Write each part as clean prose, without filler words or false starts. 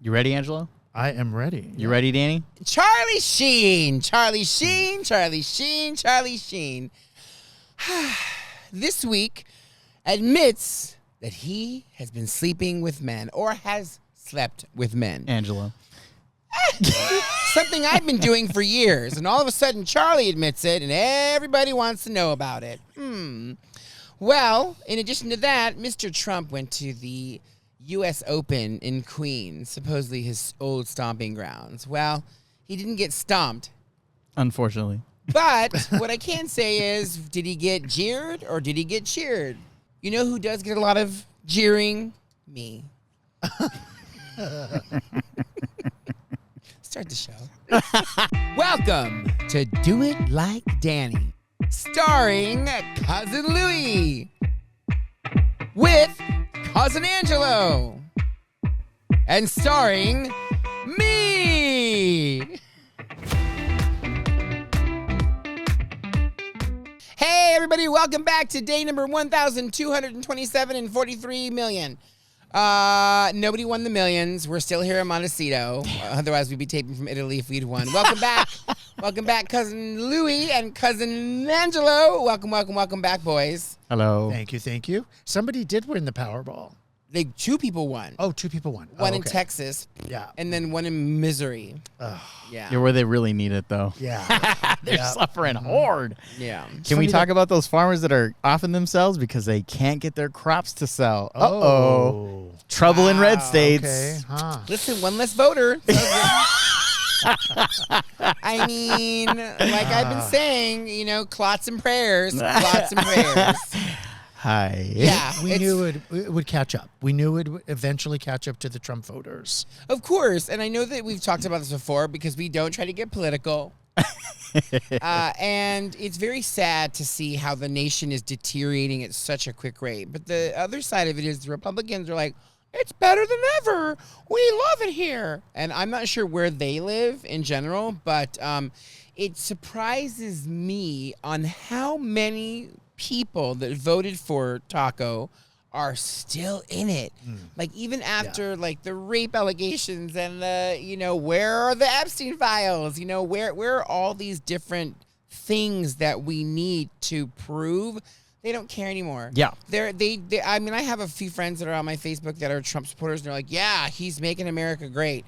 You ready, Angelo? I am ready. You ready, Danny? Charlie Sheen. Charlie Sheen. Charlie Sheen. Charlie Sheen. This week admits that he has been sleeping with men or has slept with men. Angelo. Something I've been doing for years. And all of a sudden, Charlie admits it, and everybody wants to know about it. Well, in addition to that, Mr. Trump went to the U.S. Open in Queens, supposedly his old stomping grounds. Well, he didn't get stomped. Unfortunately. But what I can say is, did he get jeered or did he get cheered? You know who does get a lot of jeering? Me. Start the show. Welcome to Do It Like Danny, starring Cousin Louie with Cousin Angelo and starring me. Hey, everybody, welcome back to day number 1,227 and 43 million. Nobody won the millions. We're still here in Montecito. Otherwise, we'd be taping from Italy if we'd won. Welcome back. Welcome back, Cousin Louie and Cousin Angelo. Welcome back, boys. Hello. Thank you. Somebody did win the Powerball. Two people won. Oh, two people won. One oh, in okay. Texas. Yeah. And then one in Missouri. Yeah. You're where they really need it, though. Yeah. They're suffering hard. Yeah. Can we talk about those farmers that are offing themselves because they can't get their crops to sell? Oh. Trouble in red Wow. states. Okay. Huh. Listen, one less voter. I mean, like I've been saying, you know, clots and prayers. Clots and prayers. Hi. Yeah. We it's- knew it would catch up. We knew it would eventually catch up to the Trump voters. Of course. And I know that we've talked about this before because we don't try to get political. And it's very sad to see how the nation is deteriorating at such a quick rate. But the other side of it is the Republicans are like, it's better than ever. We love it here. And I'm not sure where they live in general, but it surprises me on how many people that voted for Taco are still in it. Like even after like the rape allegations and the, you know, where are the Epstein files? You know, where are all these different things that we need to prove? They don't care anymore. Yeah. They I mean, I have a few friends that are on my Facebook that are Trump supporters, and they're like, yeah, he's making America great.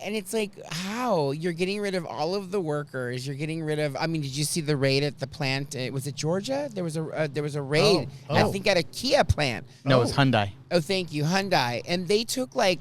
And it's like, how? You're getting rid of all of the workers. You're getting rid of, I mean, did you see the raid at the plant? Was it Georgia? There was a raid, I think, at a Kia plant. No, it's Hyundai. Oh, thank you, Hyundai. And they took like,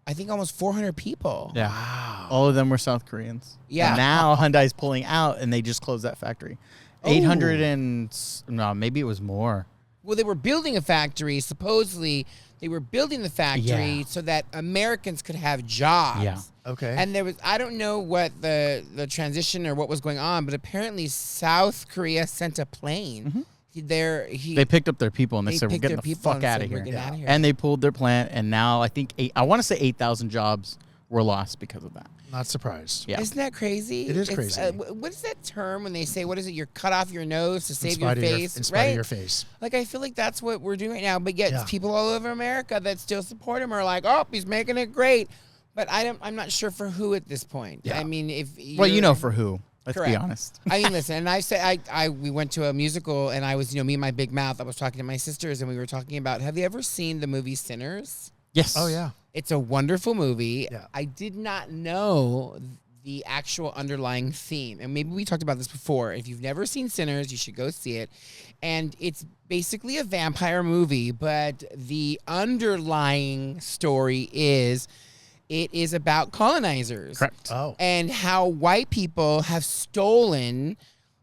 I think almost 400 people. Yeah. Wow. All of them were South Koreans. Yeah. And now Hyundai's pulling out, and they just closed that factory. 800 and no, maybe it was more. Well, they were building a factory. Supposedly, they were building the factory so that Americans could have jobs. Yeah. Okay. And there was, I don't know what the transition or what was going on, but apparently South Korea sent a plane. They picked up their people and they said, we're getting the fuck out of here. here. And they pulled their plant, and now I think I want to say 8,000 jobs were lost because of that. Not surprised. Yeah. Isn't that crazy? It is crazy. What is that term when they say, what is it, you're cut off your nose to save your In spite of face? in spite right? of your face. Like, I feel like that's what we're doing right now. But yet Yeah. people all over America that still support him are like, oh, he's making it great. But I'm not sure for who at this point. Yeah. I mean, if Well, you you're- know for who. Let's be Correct. honest. I mean, listen, and I said, we went to a musical, and I was, you know, me and my big mouth. I was talking to my sisters, and we were talking about, have you ever seen the movie Sinners? Yes. Oh, yeah. It's a wonderful movie. Yeah. I did not know the actual underlying theme, and maybe we talked about this before. If you've never seen Sinners, you should go see it. And it's basically a vampire movie, but the underlying story is, it is about colonizers. Correct. Oh. And how white people have stolen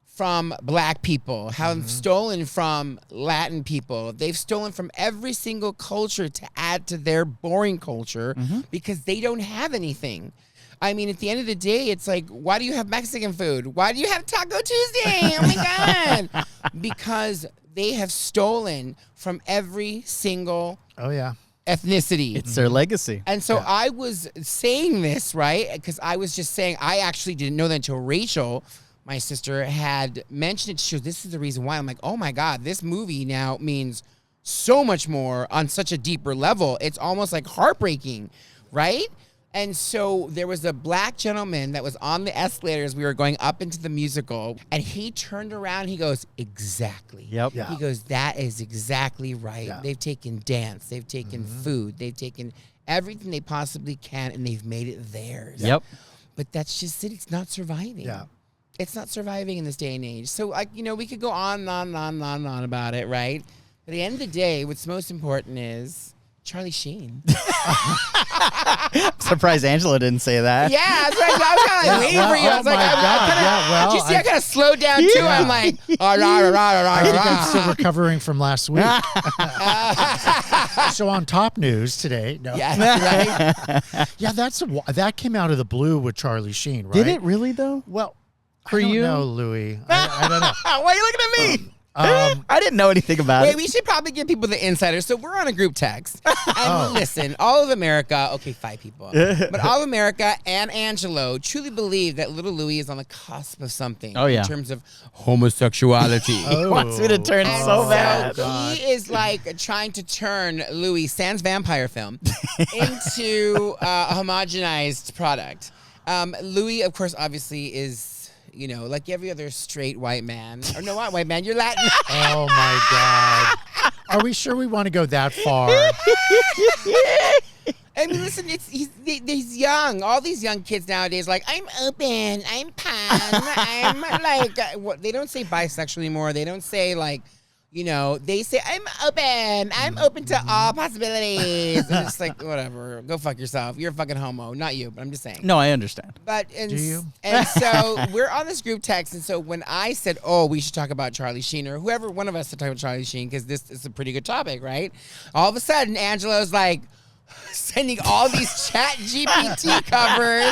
from black people, have stolen from Latin people. They've stolen from every single culture to add to their boring culture because they don't have anything. I mean, at the end of the day, it's like, why do you have Mexican food? Why do you have Taco Tuesday? Oh, my God. Because they have stolen from every single Oh, yeah. ethnicity. It's their legacy. And so I was saying this, right? Because I was just saying, I actually didn't know that until Rachel, my sister, had mentioned it. She goes, this is the reason why. I'm like, oh my God, this movie now means so much more on such a deeper level. It's almost like heartbreaking, right? And so there was a black gentleman that was on the escalators. We were going up into the musical, and he turned around. He goes, exactly. Yep. Yeah. He goes, that is exactly right. Yeah. They've taken dance. They've taken food. They've taken everything they possibly can, and they've made it theirs. Yep. But that's just it. It's not surviving. Yeah. It's not surviving in this day and age. So, like, we could go on and on and on and on and on about it, right? But at the end of the day, what's most important is Charlie Sheen. Surprised Angelo didn't say that. Yeah, that's right. I was kind of like waiting for you. I was like, did you see? I kind of slowed down too. Yeah. I'm like, I think I'm still recovering from last week. So on top news today, no. yeah, right. Yeah, that came out of the blue with Charlie Sheen, right? Did it really though? Well, For I don't you? know, Louie. I don't know. Why are you looking at me? I didn't know anything about Wait, it. we should probably give people the insiders. So we're on a group text. And listen, all of America, okay, 5 people, but all of America and Angelo truly believe that little Louie is on the cusp of something Oh, yeah. in terms of homosexuality. He wants me to turn And so bad. he is like trying to turn Louis Sans vampire film into a homogenized product. Louis, of course, obviously is, like every other straight white man. Or no, not white man, you're Latin. Oh my God. Are we sure we want to go that far? I mean, listen, he's young. All these young kids nowadays, like, I'm open, I'm pan, I'm like, they don't say bisexual anymore. They don't say like, they say, I'm open to all possibilities. And it's like, whatever, go fuck yourself. You're a fucking homo. Not you, but I'm just saying. No, I understand. But Do you? And so we're on this group text, and so when I said, "Oh, we should talk about Charlie Sheen," or whoever one of us to talk about Charlie Sheen because this is a pretty good topic, right? All of a sudden, Angelo's like sending all these Chat GPT covers.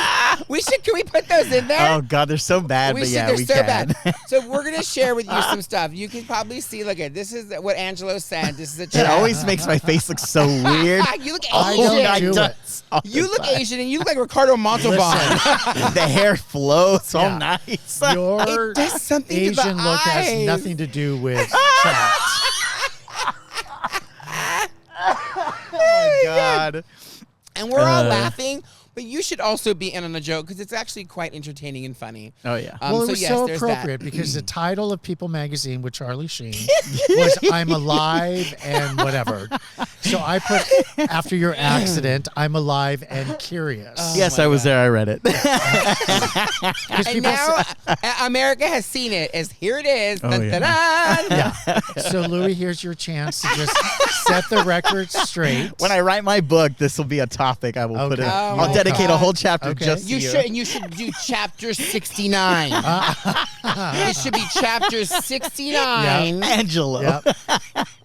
Can we put those in there? Oh God, they're so bad. But yeah, they're we so can. bad. So we're gonna share with you some stuff. You can probably see. Look at this is what Angelo sent. This is a chat. It always makes my face look so weird. You look I Asian. don't do does it. all the You look time. Asian, and you look like Ricardo Montalban. The hair flows all Yeah. nice. Your It does something to the Asian look has eyes. nothing to do with chat. Oh God. And we're all laughing, but you should also be in on the joke because it's actually quite entertaining and funny. Oh yeah. Well, it was yes, so there's appropriate that. because the title of People magazine with Charlie Sheen was I'm alive and whatever. So I put, after your accident, I'm alive and curious. Yes, my I was God. there. I read it. 'Cause And people now say- America has seen it as here it is. Oh, Dun, yeah. dun, dun. yeah. So Louie, here's your chance to just set the record straight. When I write my book, this will be a topic I will put Okay. in. Oh, I'll my dedicate a God. whole chapter Okay. just to You you. should, and you should do chapter 69. It should be chapter 69. Angelo. Yep.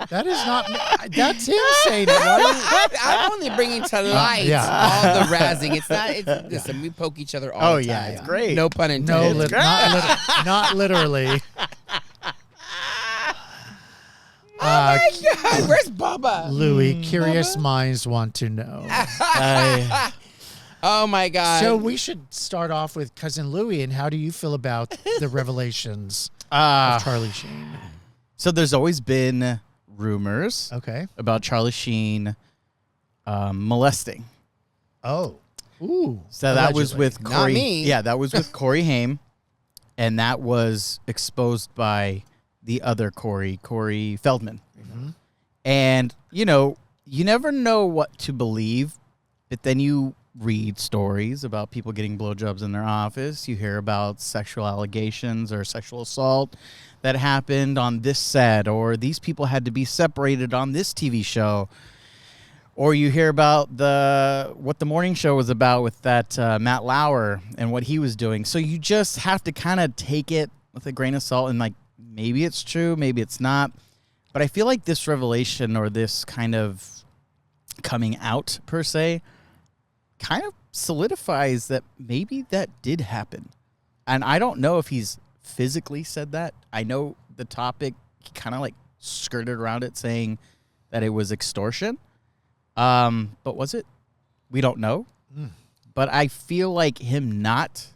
That is not me. That's him saying it. Why I'm only bringing to light yeah. all the razzing. It's not. Listen, we poke each other all Oh the time. yeah, it's great. No pun do you- no, intended. not literally. God, where's Bubba? Louie, curious minds want to know. I- Oh my God. So we should start off with Cousin Louie, and how do you feel about the revelations of Charlie Sheen? so there's always been rumors Okay. about Charlie Sheen molesting. Oh. Ooh. So that was Allegedly. with Not Corey. me. Yeah, that was with Corey Haim, and that was exposed by the other Corey Feldman. Mm-hmm. And you never know what to believe, but then you read stories about people getting blowjobs in their office. You hear about sexual allegations or sexual assault that happened on this set, or these people had to be separated on this TV show. Or you hear about what the morning show was about with that Matt Lauer and what he was doing. So you just have to kind of take it with a grain of salt and like maybe it's true, maybe it's not. But I feel like this revelation or this kind of coming out per se kind of solidifies that maybe that did happen. And I don't know if he's physically said that. I know the topic, he kind of like skirted around it saying that it was extortion. But was it? We don't know. But I feel like him not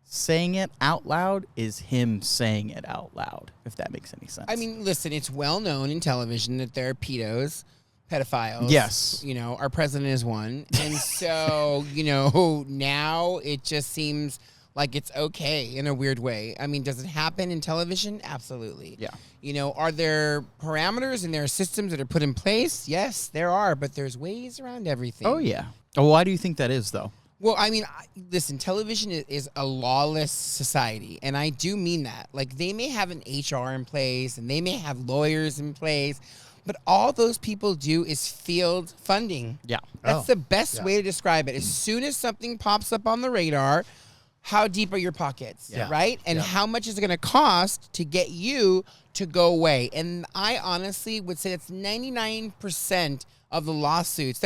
saying it out loud is him saying it out loud, if that makes any sense. I mean, listen, it's well known in television that there are pedos pedophiles. Yes. You know, our president is one. And so, you know, now it just seems like it's okay in a weird way. I mean, does it happen in television? Absolutely. Yeah. You know, are there parameters and there are systems that are put in place? Yes, there are, but there's ways around everything. Oh, yeah. Oh, why do you think that is, though? Well, I mean, listen, television is a lawless society, and I do mean that. Like, they may have an HR in place, and they may have lawyers in place, but all those people do is field funding. Yeah. That's the best way to describe it. As soon as something pops up on the radar, how deep are your pockets, right? And how much is it going to cost to get you to go away? And I honestly would say that's 99% of the lawsuits.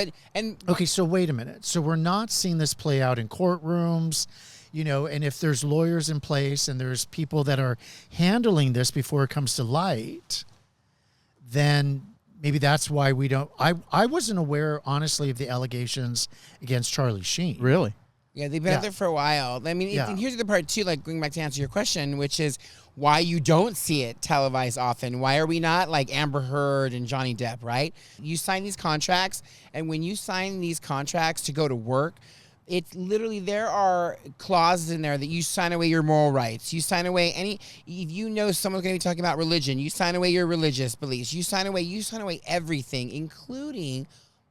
Okay, so wait a minute. So we're not seeing this play out in courtrooms, you know, and if there's lawyers in place and there's people that are handling this before it comes to light, then maybe that's why we don't. I wasn't aware, honestly, of the allegations against Charlie Sheen. Really? Yeah, they've been out there for a while. I mean, and here's the part, too, like going back to answer your question, which is why you don't see it televised often. Why are we not like Amber Heard and Johnny Depp, right? You sign these contracts, and when you sign these contracts to go to work, it's literally, there are clauses in there that you sign away your moral rights. You sign away if you know someone's going to be talking about religion, you sign away your religious beliefs. You sign away everything, including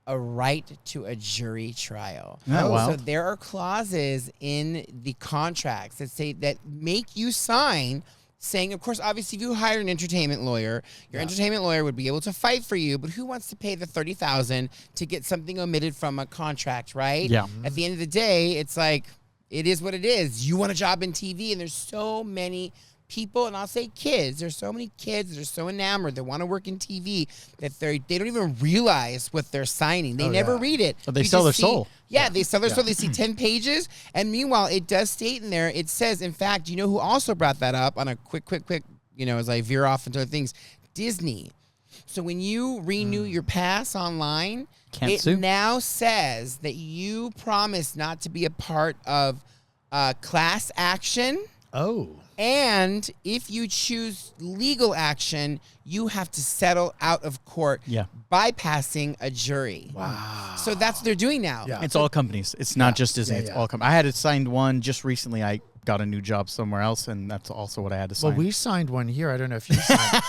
a right to a jury trial. Oh, wow. So there are clauses in the contracts that make you sign, saying, of course, obviously, if you hire an entertainment lawyer, your entertainment lawyer would be able to fight for you, but who wants to pay the $30,000 to get something omitted from a contract, right? Yeah. At the end of the day, it's like, it is what it is. You want a job in TV, and there's so many people, and I'll say kids. There's so many kids that are so enamored that want to work in TV that they don't even realize what they're signing. They never read it. But they sell their soul. Yeah, they sell their soul. They see 10 pages, and meanwhile, it does state in there, it says, in fact, you know who also brought that up on a quick, you know, as I veer off into other things? Disney. So when you renew your pass online, it now says that you promise not to be a part of class action. Oh. And if you choose legal action, you have to settle out of court, bypassing a jury. Wow. So that's what they're doing now. Yeah. It's all companies. It's not just Disney. It's all companies. I had it signed one just recently. I got a new job somewhere else, and that's also what I had to sign. Well, we signed one here. I don't know if you signed.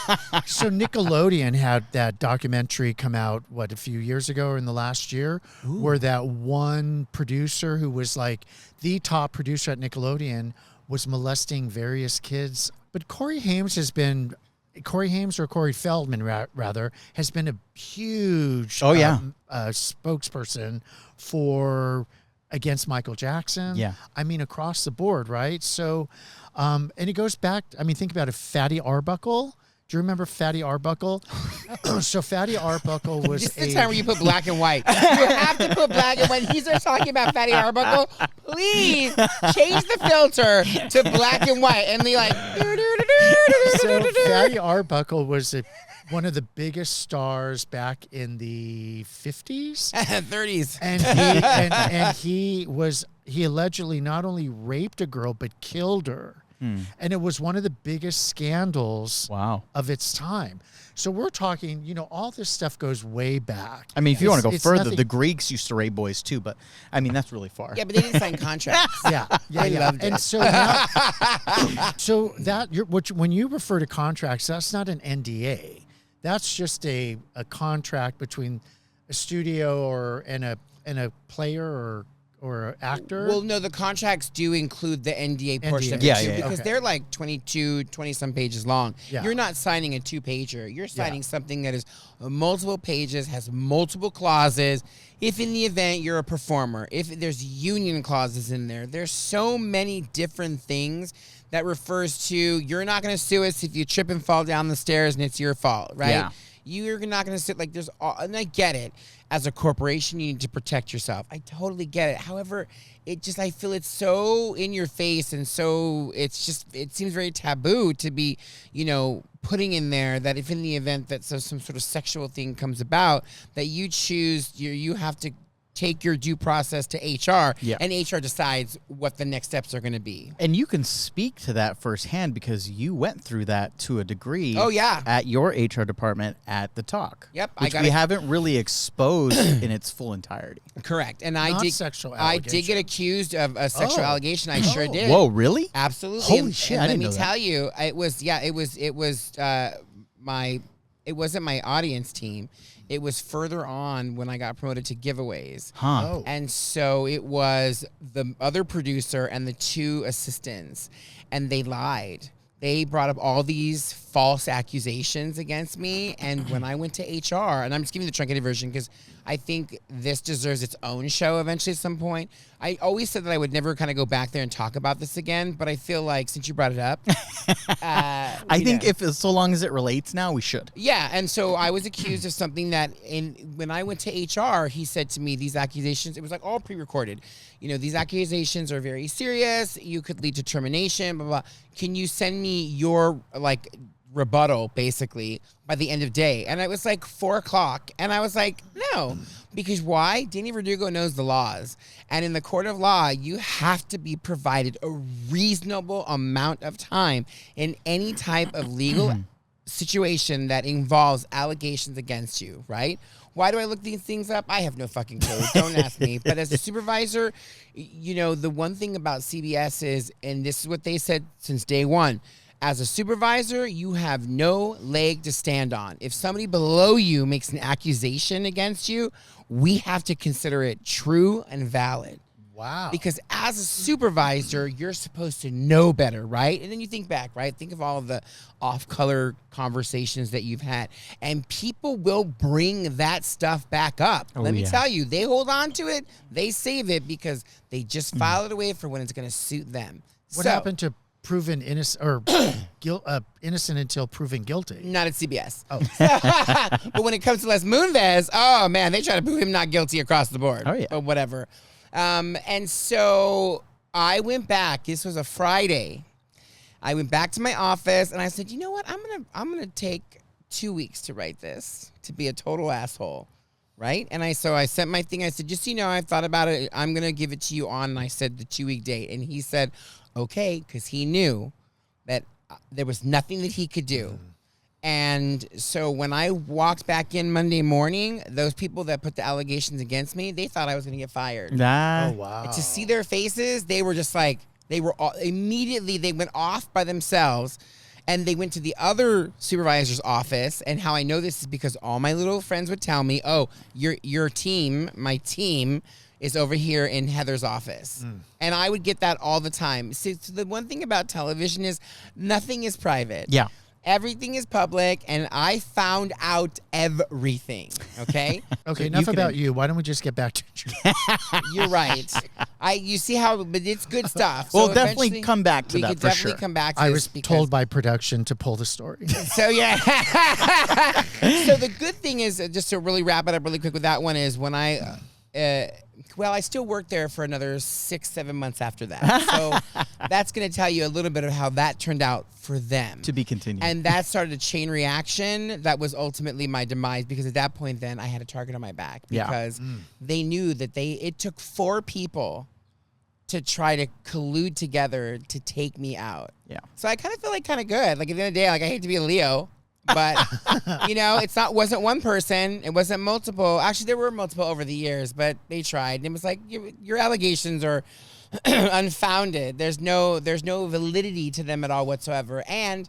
So Nickelodeon had that documentary come out, a few years ago or in the last year, where that one producer who was like the top producer at Nickelodeon was molesting various kids. But Corey Haim or Corey Feldman, rather, has been a huge spokesperson against Michael Jackson. Yeah. I mean, across the board, right? So, and it goes back, I mean, think about it, Fatty Arbuckle. Do you remember Fatty Arbuckle? So Fatty Arbuckle was This is the time where you put black and white. You have to put black and white. When he starts talking about Fatty Arbuckle, please change the filter to black and white. And they like... So Fatty Arbuckle was one of the biggest stars back in the 50s. 30s. And he allegedly not only raped a girl, but killed her. And it was one of the biggest scandals of its time. So we're talking, you know, all this stuff goes way back. I mean, if you want to go further, the Greeks used to rape boys too, but I mean, that's really far. Yeah, but they didn't sign contracts. They loved it. And so now, when you refer to contracts, that's not an NDA. That's just a contract between a studio and a player or actor? Well, no, the contracts do include the NDA portion of it too, because they're like 20-some pages long. Yeah. You're not signing a 2-pager. You're signing something that is multiple pages, has multiple clauses. If in the event you're a performer, if there's union clauses in there, there's so many different things that refers to you're not going to sue us if you trip and fall down the stairs and it's your fault, right? Yeah. You're not going to sit like and I get it. As a corporation, you need to protect yourself. I totally get it. However, I feel it's so in your face, and so it seems very taboo to be, you know, putting in there that if in the event that some sort of sexual thing comes about, that you choose, you have to take your due process to HR, Yeah. and HR decides what the next steps are going to be. And you can speak to that firsthand because you went through that to a degree. Oh, yeah. At your HR department at the talk. Yep, which we haven't really exposed in its full entirety. Correct. And Not I did sexual I did get allegation. accused of a sexual allegation. I sure did. Whoa, really? Absolutely. Holy shit, I Let didn't me know that. tell you, it wasn't my audience team. It was further on when I got promoted to giveaways. Huh. Oh. And so it was the other producer and the 2 assistants, and they lied. They brought up all these false accusations against me, and when I went to HR, and I'm just giving you the truncated version because I think this deserves its own show eventually at some point. I always said that I would never kind of go back there and talk about this again, but I feel like since you brought it up, I think if so long as it relates now, we should. yeah, and so I was accused of something that when I went to HR, he said to me, these accusations, it was like all pre-recorded. You know, these accusations are very serious. You could lead to termination, blah, blah. Can you send me your, like, rebuttal, basically, by the end of day? And it was like 4 o'clock. And I was like, no. Because why? Danny Verdugo knows the laws. And in the court of law, you have to be provided a reasonable amount of time in any type of legal situation that involves allegations against you, right? Why do I look these things up? I have no fucking clue. Don't ask me. But as a supervisor, you know, the one thing about CBS is, and this is what they said since day one, as a supervisor, you have no leg to stand on. If somebody below you makes an accusation against you, we have to consider it true and valid. Wow. Because as a supervisor, you're supposed to know better, right? And then you think back, right? Think of all of the off-color conversations that you've had. And people will bring that stuff back up. Let me tell you, they hold on to it. They save it because they just file it away for when it's going to suit them. What happened to proven innocent or innocent until proven guilty? Not at CBS. Oh. But when it comes to Les Moonves, oh, man, they try to prove him not guilty across the board. Oh, yeah. But whatever. And so I went back. This was a Friday. I went back to my office and I said, you know what? I'm gonna take 2 weeks to write this, to be a total asshole, right? And I sent my thing. I said, just so you know, I've thought about it. I'm gonna give it to you on. And I said the 2-week date, and he said, okay, because he knew that there was nothing that he could do. And so when I walked back in Monday morning, those people that put the allegations against me, they thought I was going to get fired. Nah. Oh, wow. And to see their faces, they were just like, immediately they went off by themselves, and they went to the other supervisor's office. And how I know this is because all my little friends would tell me, oh, your team, my team, is over here in Heather's office. And I would get that all the time. So the one thing about television is nothing is private. Yeah. Everything is public, and I found out everything, okay? Okay, enough about you. Why don't we just get back to you? You're right. You see how, but it's good stuff. We'll So definitely eventually come back to we that could for definitely sure. come back to I this was because- told by production to pull the story. So, yeah. So the good thing is, just to really wrap it up really quick with that one, is when I still worked there for another 6-7 months after that. So that's going to tell you a little bit of how that turned out for them. To be continued. And that started a chain reaction that was ultimately my demise, because at that point then I had a target on my back, Yeah. because they knew that it took 4 people to try to collude together to take me out. Yeah. So I kind of feel like kind of good. Like at the end of the day, like I hate to be a Leo, but you know, wasn't one person, it wasn't multiple. Actually, there were multiple over the years, but they tried. And it was like your allegations are unfounded. There's no validity to them at all whatsoever. And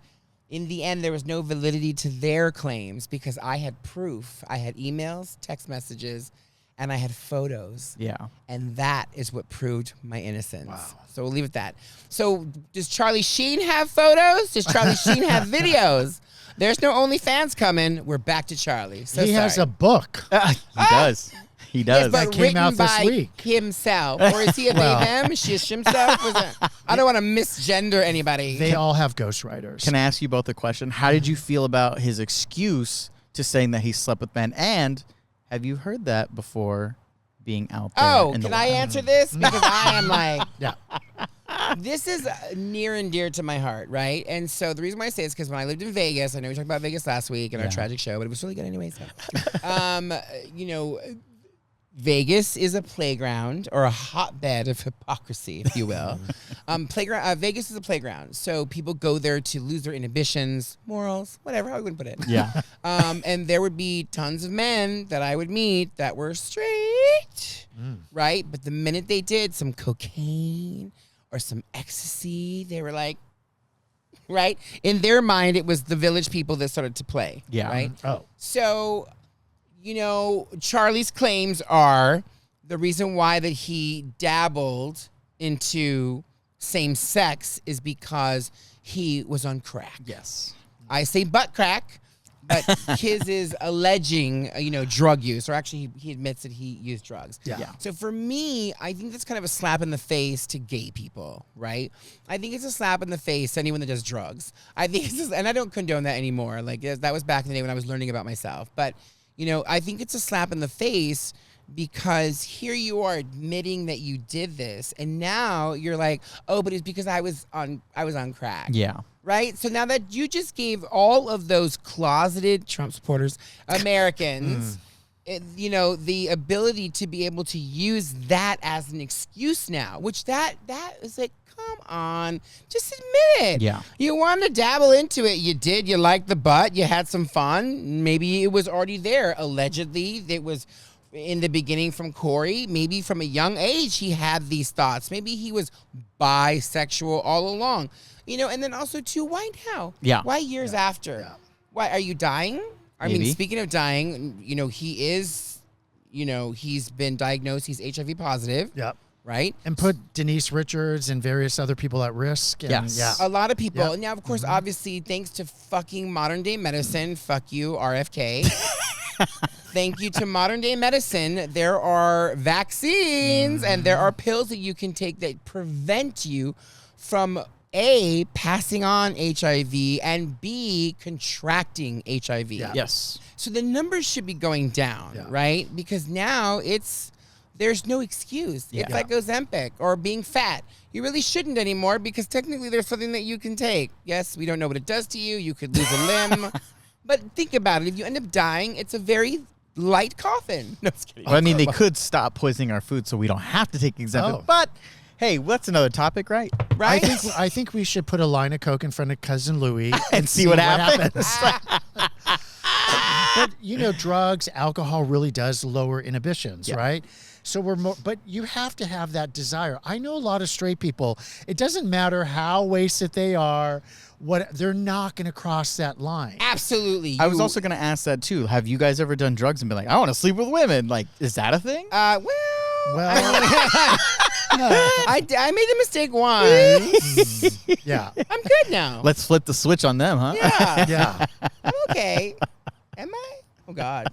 in the end, there was no validity to their claims because I had proof. I had emails, text messages, and I had photos. Yeah. And that is what proved my innocence. Wow. So we'll leave it at that. So does Charlie Sheen have photos? Does Charlie Sheen have videos? There's no OnlyFans coming. We're back to Charlie. So He has a book. He does. He does. Yes, but That came written out this by week. himself. Or is he a they, them? She himself? I don't want to misgender anybody. They all have ghostwriters. Can I ask you both a question? How did you feel about his excuse to saying that he slept with men? And have you heard that before being out there? Oh, in the can I wild? answer this? Because I am like, Yeah. this is near and dear to my heart, right? And so the reason why I say it is because when I lived in Vegas, I know we talked about Vegas last week in our tragic show, but it was really good anyway. So, you know, Vegas is a playground or a hotbed of hypocrisy, if you will. Vegas is a playground, so people go there to lose their inhibitions, morals, whatever, how you would put it. Yeah. And there would be tons of men that I would meet that were straight, right? But the minute they did some cocaine or some ecstasy, they were like, right? In their mind, it was the village people that started to play, Yeah. right? Oh. So, Charlie's claims are the reason why that he dabbled into same sex is because he was on crack. Yes. I say butt crack, but his is alleging, drug use, or actually he admits that he used drugs. Yeah. So for me, I think that's kind of a slap in the face to gay people, right? I think it's a slap in the face to anyone that does drugs. I think and I don't condone that anymore. Like that was back in the day when I was learning about myself, but I think it's a slap in the face because here you are admitting that you did this, and now you're like, oh, but it's because I was on crack. Yeah. Right? So now that you just gave all of those closeted Trump supporters, Americans, the ability to be able to use that as an excuse now, which that is like, come on, just admit it. Yeah. You wanted to dabble into it. You did. You liked the butt. You had some fun. Maybe it was already there. Allegedly, it was in the beginning from Corey. Maybe from a young age, he had these thoughts. Maybe he was bisexual all along. And then also, too, why now? Yeah. Why years after? Yeah. Why, are you dying? I Maybe. mean, speaking of dying, he is, he's been diagnosed. He's HIV positive. Yep. Right? And put Denise Richards and various other people at risk. And Yes. Yeah. A lot of people. Yep. Now, of course, obviously, thanks to fucking modern day medicine, fuck you, RFK. Thank you to modern day medicine, there are vaccines and there are pills that you can take that prevent you from A, passing on HIV, and B, contracting HIV. Yeah. Yes. So the numbers should be going down, right? Because now there's no excuse. Yeah. It's like Ozempic or being fat. You really shouldn't anymore because technically there's something that you can take. Yes, we don't know what it does to you. You could lose a limb. But think about it. If you end up dying, it's a very light coffin. No, I'm just kidding. Well, I mean, they could stop poisoning our food so we don't have to take Ozempic. Oh. But, hey, that's another topic, right? Right? I think we should put a line of Coke in front of Cousin Louie And see what happens. But, drugs, alcohol really does lower inhibitions, Yeah. right? So we're more, but you have to have that desire. I know a lot of straight people. It doesn't matter how wasted they are, they're not going to cross that line. Absolutely. I was also going to ask that, too. Have you guys ever done drugs and been like, I want to sleep with women? Like, is that a thing? Well, Well, I made the mistake once. yeah, I'm good now. Let's flip the switch on them, huh? Yeah. yeah. I'm okay. Am I? Oh, God.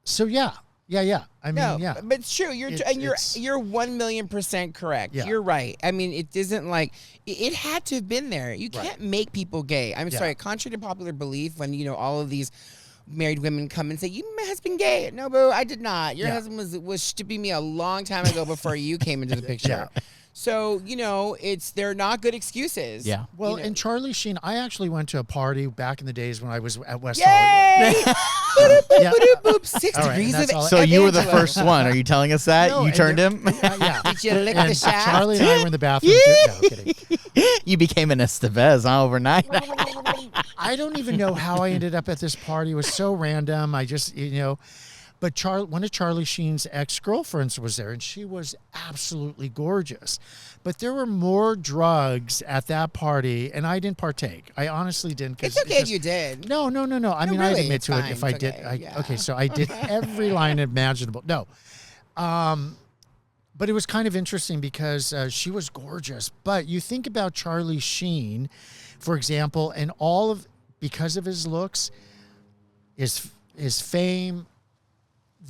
So yeah. I mean, No, yeah. but it's true. You're 1,000,000% correct. Yeah. You're right. I mean, it isn't like it had to have been there. You can't make people gay. I'm sorry. Contrary to popular belief, when all of these married women come and say, "My husband gay." No, boo, I did not. Your husband was stripping me a long time ago before you came into the picture. Yeah. So they're not good excuses. Yeah. Well, and Charlie Sheen, I actually went to a party back in the days when I was at West Yay! Hollywood. Yeah. Boop, 6 All right, degrees and of that's all I- So you were the Angelo. first one. Are you telling us that? No, you and turned there- him? Yeah. Did you lick And the shaft? Charlie and I were in the bathroom. No, kidding. You became an Estevez, huh, overnight? I don't even know how I ended up at this party. It was so random. I just, but one of Charlie Sheen's ex-girlfriends was there, and she was absolutely gorgeous. But there were more drugs at that party, and I didn't partake. I honestly didn't. It's okay if you did. No. I mean, I'd really, admit it's to fine. it if I It's did. okay, yeah. Okay, so I did every line imaginable. No. But it was kind of interesting because she was gorgeous. But you think about Charlie Sheen, for example, and because of his looks, his fame,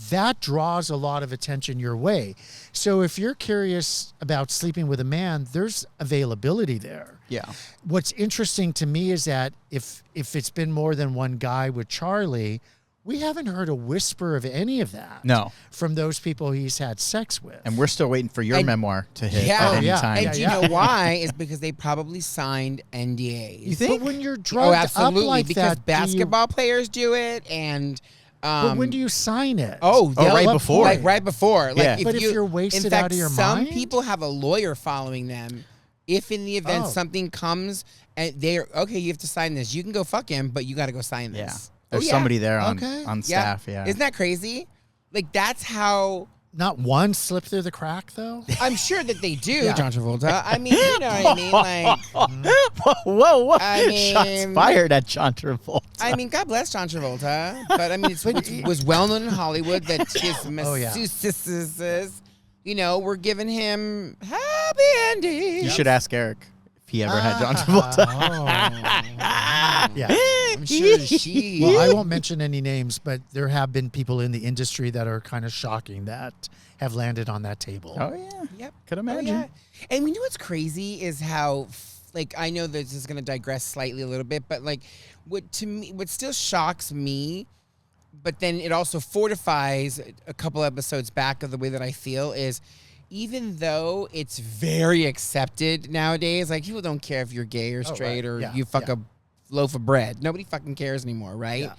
that draws a lot of attention your way. So if you're curious about sleeping with a man, there's availability there. Yeah. What's interesting to me is that if it's been more than one guy with Charlie, we haven't heard a whisper of any of that. No. From those people he's had sex with. And we're still waiting for your memoir to hit Yeah. at Oh, any yeah. time. And do you know why? Is because they probably signed NDAs. You think? But when you're Oh, drugged absolutely. up like Because that, basketball players do it, and But when do you sign it? right before. Like right before. Like Yeah. if But if you're wasted in fact, out of your some mind? people have a lawyer following them. If in the event something comes and they're okay, you have to sign this. You can go fuck him, but you got to go sign this. Yeah. There's somebody there on Okay. staff. Yeah. Isn't that crazy? Like that's how. Not one slip through the crack, though? I'm sure that they do, Yeah. John Travolta. I mean, you know what I mean? Like, whoa! I mean- Shots fired at John Travolta. I mean, God bless John Travolta, but I mean, it was well known in Hollywood that his masseuses, you know, were giving him happy endings. You should ask Eric if he ever had John Travolta. Yeah. I'm sure she. Well, I won't mention any names, but there have been people in the industry that are kind of shocking that have landed on that table. Oh yeah. Yep. Could Oh, imagine. yeah. And you know what's crazy is how, like, I know this is going to digress slightly a little bit, but like, what still shocks me, but then it also fortifies a couple episodes back of the way that I feel is, even though it's very accepted nowadays, like people don't care if you're gay or straight or you fuck a loaf of bread. Nobody fucking cares anymore, right? Yeah.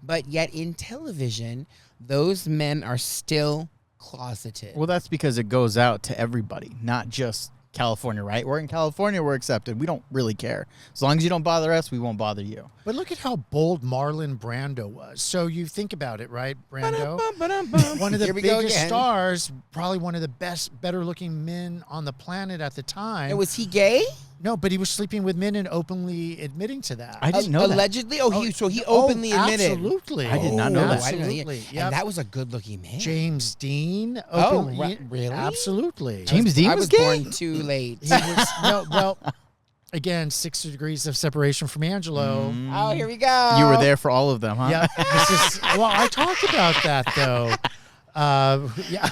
But yet in television, those men are still closeted. Well, that's because it goes out to everybody, not just California, right? We're in California, we're accepted. We don't really care. As long as you don't bother us, we won't bother you. But look at how bold Marlon Brando was. So you think about it, right, Brando? One of the Here we go biggest again. stars, probably one of the better looking men on the planet at the time. And was he gay? No, but he was sleeping with men and openly admitting to that. I didn't know that. Allegedly? So he openly admitted. Absolutely. I did not know that. I didn't know that. Absolutely. And Yep. that was a good-looking man. James Dean. Oh, Openly, really? Absolutely. James Dean I was was gay? born too late. He was, no, well, again, 6 degrees of separation from Angelo. Oh, here we go. You were there for all of them, huh? Yeah, well, I talked about that though. Yeah,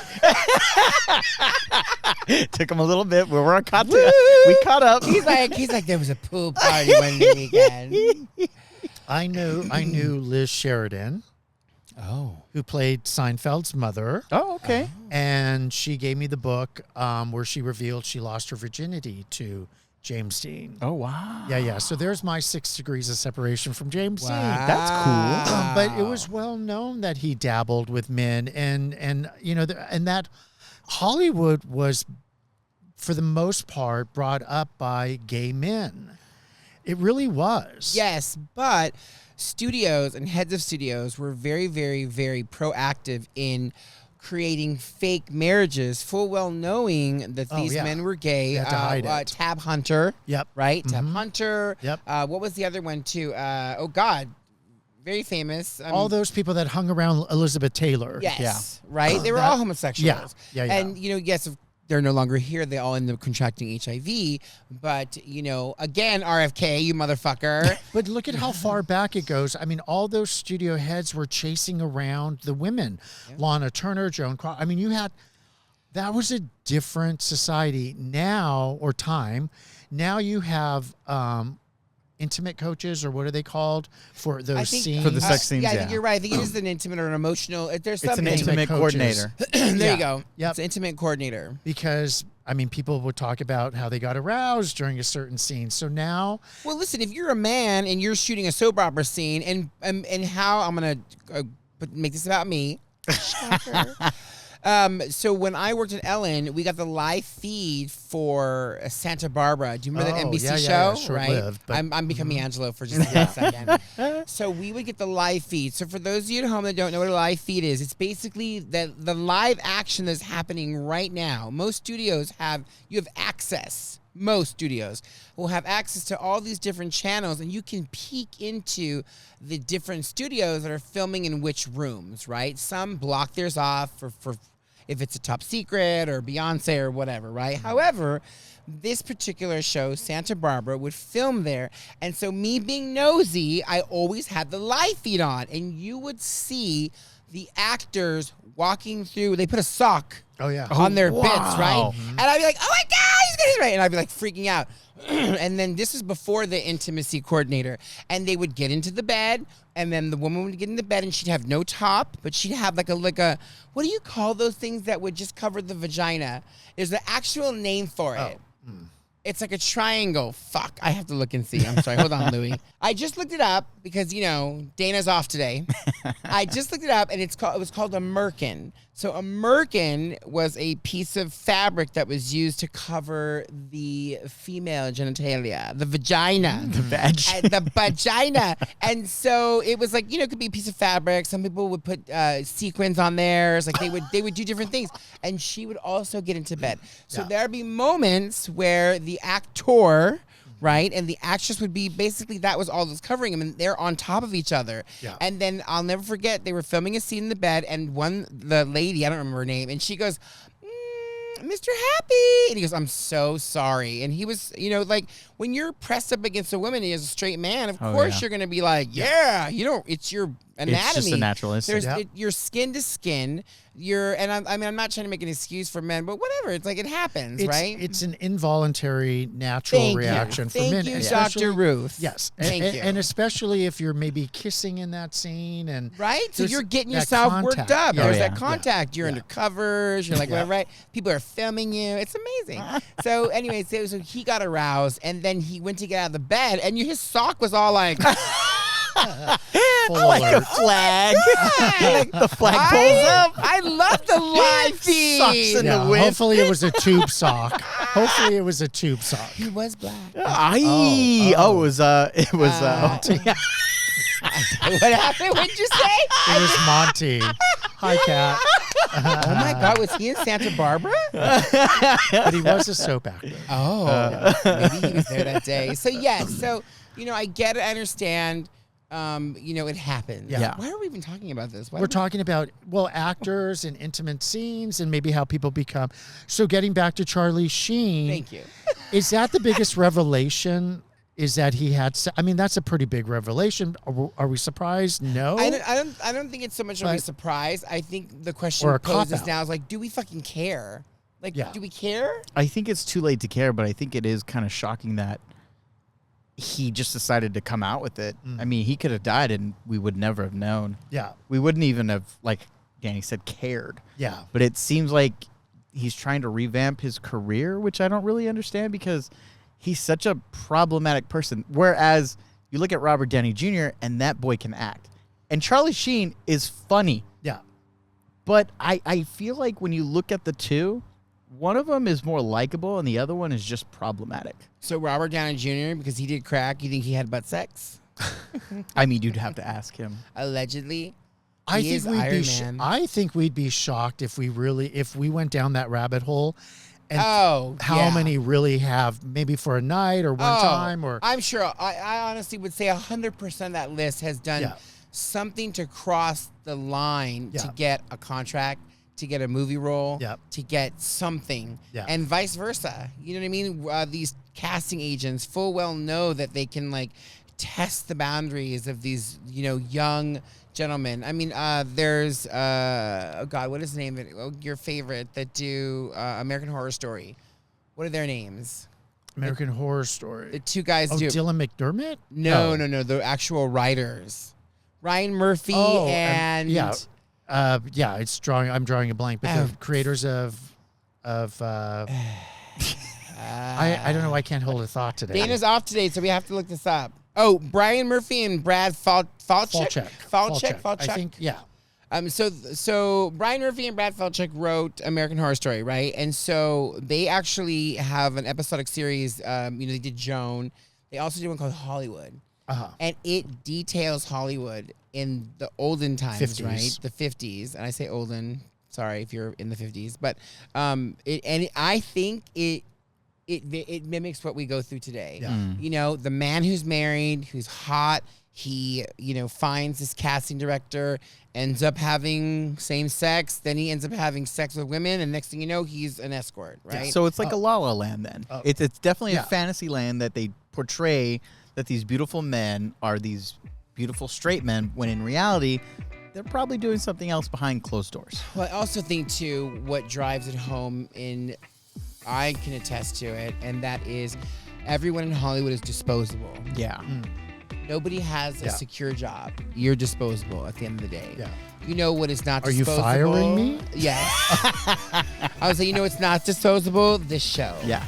Took him a little bit. We caught up. He's like, there was a pool party one weekend. I knew Liz Sheridan, Oh. who played Seinfeld's mother, Oh, okay. and she gave me the book where she revealed she lost her virginity to James Dean. Oh, wow. Yeah. So there's my 6 degrees of separation from James Dean. That's cool. But it was well known that he dabbled with men, and you know, and that Hollywood was, for the most part, brought up by gay men. It really was. Yes, but studios and heads of studios were very, very, very proactive in creating fake marriages, full well knowing that these men were gay. They had to hide it. Tab Hunter. Yep. Right? Tab Hunter. Yep. What was the other one too? Oh God. Very famous. All those people that hung around Elizabeth Taylor. Yes. Right? They were all homosexuals. Yeah. And, you know, yes, they're no longer here. They all end up contracting HIV. But, you know, again, RFK, you motherfucker. But look at how far back it goes. I mean, all those studio heads were chasing around the women. Yeah. Lana Turner, Joan Crawford. I mean, that was a different society now, or time. Now you have intimate coaches, or what are they called, for those scenes? For the sex scenes, I think you're right. I think it is an intimate or an emotional. There's something. It's an intimate coordinator. There you go. Yep. It's an intimate coordinator. Because, I mean, people would talk about how they got aroused during a certain scene. So now... Well, listen, if you're a man and you're shooting a soap opera scene, and how I'm going to make this about me. Shocker. So when I worked at Ellen, we got the live feed for Santa Barbara. Do you remember that NBC show? Yeah, short-lived, right. I'm becoming Angelo for just a second. So we would get the live feed. So for those of you at home that don't know what a live feed is, it's basically the live action that's happening right now. Most studios have access. Most studios will have access to all these different channels, and you can peek into the different studios that are filming in which rooms, right? Some block theirs off for if it's a top secret or Beyonce or whatever, right? However, this particular show, Santa Barbara, would film there. And so me being nosy, I always had the live feed on, and you would see the actors walking through. They put a sock on their bits, right? And I'd be like, oh my God, he's getting right. And I'd be like freaking out. And then this is before the intimacy coordinator. And they would get into the bed, and then the woman would get in the bed, and she'd have no top, but she'd have like a what do you call those things that would just cover the vagina? There's an actual name for it. It's like a triangle. Fuck, I have to look and see. I'm sorry. Hold on, Louie. I just looked it up because, Dana's off today. I just looked it up, and it was called a merkin. So a merkin was a piece of fabric that was used to cover the female genitalia, the vagina. The vag. The vagina. And so it was like, it could be a piece of fabric. Some people would put sequins on theirs. Like they would do different things. And she would also get into bed. So there'd be moments where the actor, right, and the actress would be basically that was all that's covering them, and they're on top of each other. Yeah. And then I'll never forget they were filming a scene in the bed, and the lady, I don't remember her name, and she goes, Mr. Happy, and he goes, I'm so sorry. And he was, like when you're pressed up against a woman as a straight man, of course you're gonna be like, it's your anatomy. It's just a natural instinct. You're skin to skin. I'm not trying to make an excuse for men, but whatever. It's like it happens, right? It's an involuntary, natural reaction for men. Thank you, Dr. Ruth. Yes. Thank you. And especially if you're maybe kissing in that scene. And right? So you're getting that yourself contact. worked up. Yeah. There's that contact. You're under covers. You're like, whatever, right? People are filming you. It's amazing. So anyway, so he got aroused, and then he went to get out of the bed, and his sock was all like... like a flag. Like the flag pulls up. I love the live feed. Sucks in the wind. Hopefully it was a tube sock. He was black. It was What happened? What'd you say? It was Monty. Hi, Kat. Oh my God, was he in Santa Barbara? But he was a soap actor. Oh, maybe he was there that day. So yes, I get it, I understand. It happens. Yeah. Why are we even talking about this? We're talking about, actors and intimate scenes and maybe how people become. So getting back to Charlie Sheen. Thank you. Is that the biggest revelation? Is that he had? That's a pretty big revelation. Are we surprised? No. I don't think it's so much of a surprise. I think the question poses now is like, do we fucking care? Like, do we care? I think it's too late to care, but I think it is kind of shocking that he just decided to come out with it. I mean, he could have died and we would never have known. Yeah. We wouldn't even have, like Danny said, cared. Yeah. But it seems like he's trying to revamp his career, which I don't really understand because he's such a problematic person. Whereas you look at Robert Downey Jr. and that boy can act. And Charlie Sheen is funny. Yeah. But I feel like when you look at the two, one of them is more likable and the other one is just problematic. So Robert Downey Jr., because he did crack, you think he had butt sex? I mean, you'd have to ask him. Allegedly. I think we'd be shocked if we went down that rabbit hole. And how many really have maybe for a night or one time or I'm sure I honestly would say 100% of that list has done something to cross the line to get a contract, to get a movie role, to get something, and vice versa. You know what I mean? These casting agents full well know that they can like test the boundaries of these, young gentlemen. I mean, there's what is the name of it? Oh, your favorite that do American Horror Story. What are their names? American Horror Story. The two guys do. Dylan McDermott? No. The actual writers. Ryan Murphy and it's drawing. I'm drawing a blank. But the creators of I don't know. I can't hold a thought today. Dana's off today, so we have to look this up. Oh, Brian Murphy and Brad Falchuk. I think, So Brian Murphy and Brad Falchuk wrote American Horror Story, right? And so they actually have an episodic series. They did Joan. They also did one called Hollywood. And it details Hollywood in the olden times, 50s. right? The 50s. And I say olden. Sorry if you're in the 50s. But I think it mimics what we go through today. Yeah. The man who's married, who's hot, he, finds this casting director, ends up having same sex, then he ends up having sex with women, and next thing you know, he's an escort, right? Yeah, so it's like a La La Land then. It's definitely a fantasy land that they portray that these beautiful men are these beautiful straight men, when in reality, they're probably doing something else behind closed doors. Well, I also think, too, what drives it home I can attest to it, and that is everyone in Hollywood is disposable. Yeah. Nobody has a Yeah. secure job. You're disposable at the end of the day. Yeah. You know what is not Are you disposable? firing me? Yes. I was like, you know what's not disposable? This show. Yeah.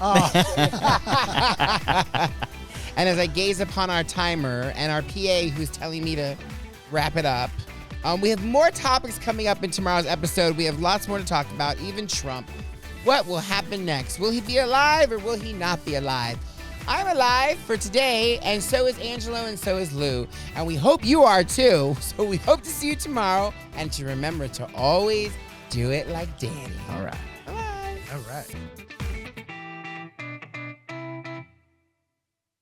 And as I gaze upon our timer and our PA who's telling me to wrap it up, we have more topics coming up in tomorrow's episode. We have lots more to talk about, even Trump. What will happen next? Will he be alive or will he not be alive? I'm alive for today, and so is Angelo, and so is Lou. And we hope you are too. So we hope to see you tomorrow, and to remember to always do it like Danny. All right. Bye. All right.